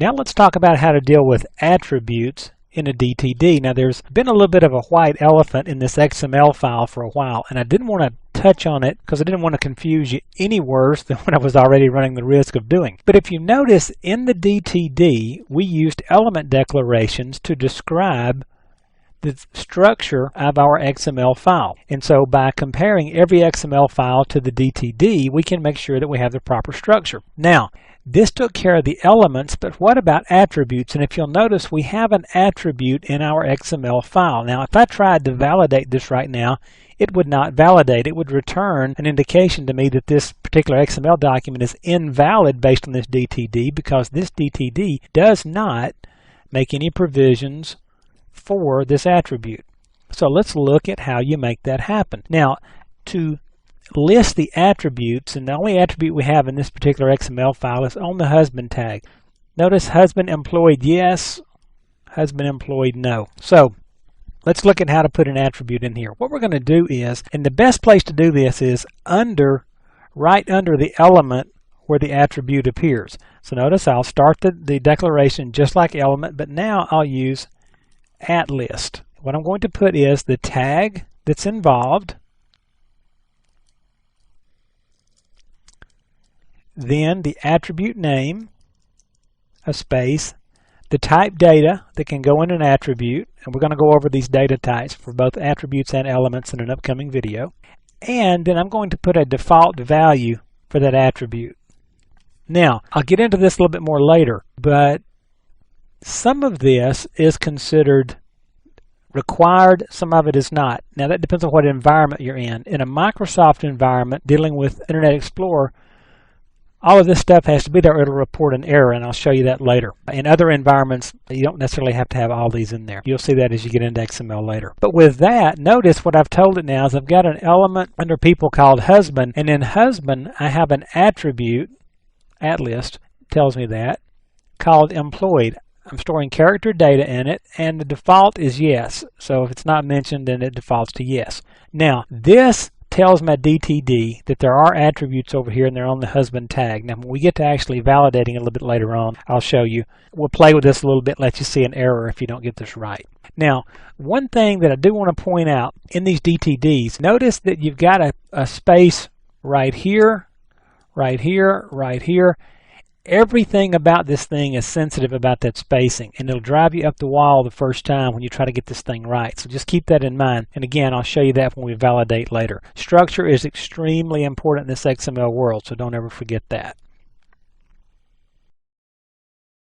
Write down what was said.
Now let's talk about how to deal with attributes in a DTD. Now there's been a little bit of a white elephant in this XML file for a while, and I didn't want to touch on it because I didn't want to confuse you any worse than what I was already running the risk of doing. But if you notice, in the DTD we used element declarations to describe the structure of our XML file. And so by comparing every XML file to the DTD, we can make sure that we have the proper structure. Now, this took care of the elements, but what about attributes? And if you'll notice, we have an attribute in our XML file. Now, if I tried to validate this right now, it would not validate. It would return an indication to me that this particular XML document is invalid based on this DTD, because this DTD does not make any provisions for this attribute. So let's look at how you make that happen. Now, to list the attributes, and the only attribute we have in this particular XML file is on the husband tag. Notice husband employed yes, husband employed no. So let's look at how to put an attribute in here. What we're going to do is, and the best place to do this is right under the element where the attribute appears. So notice I'll start the declaration just like element, but now I'll use @list. What I'm going to put is the tag that's involved, then the attribute name, a space, the type data that can go in an attribute, and we're going to go over these data types for both attributes and elements in an upcoming video, and then I'm going to put a default value for that attribute. Now, I'll get into this a little bit more later, but some of this is considered required, some of it is not. Now that depends on what environment you're in. In a Microsoft environment dealing with Internet Explorer, all of this stuff has to be there or it'll report an error, and I'll show you that later. In other environments, you don't necessarily have to have all these in there. You'll see that as you get into XML later. But with that, notice what I've told it now is I've got an element under people called husband, and in husband I have an attribute, @list tells me that, called employed. I'm storing character data in it, and the default is yes. So if it's not mentioned, then it defaults to yes. Now, this tells my DTD that there are attributes over here and they're on the husband tag. Now, when we get to actually validating it a little bit later on, I'll show you. We'll play with this a little bit, let you see an error if you don't get this right. Now, one thing that I do want to point out in these DTDs, notice that you've got a space right here, right here, right here. Everything about this thing is sensitive about that spacing, and it'll drive you up the wall the first time when you try to get this thing right. So just keep that in mind. And again, I'll show you that when we validate later. Structure is extremely important in this XML world, so don't ever forget that.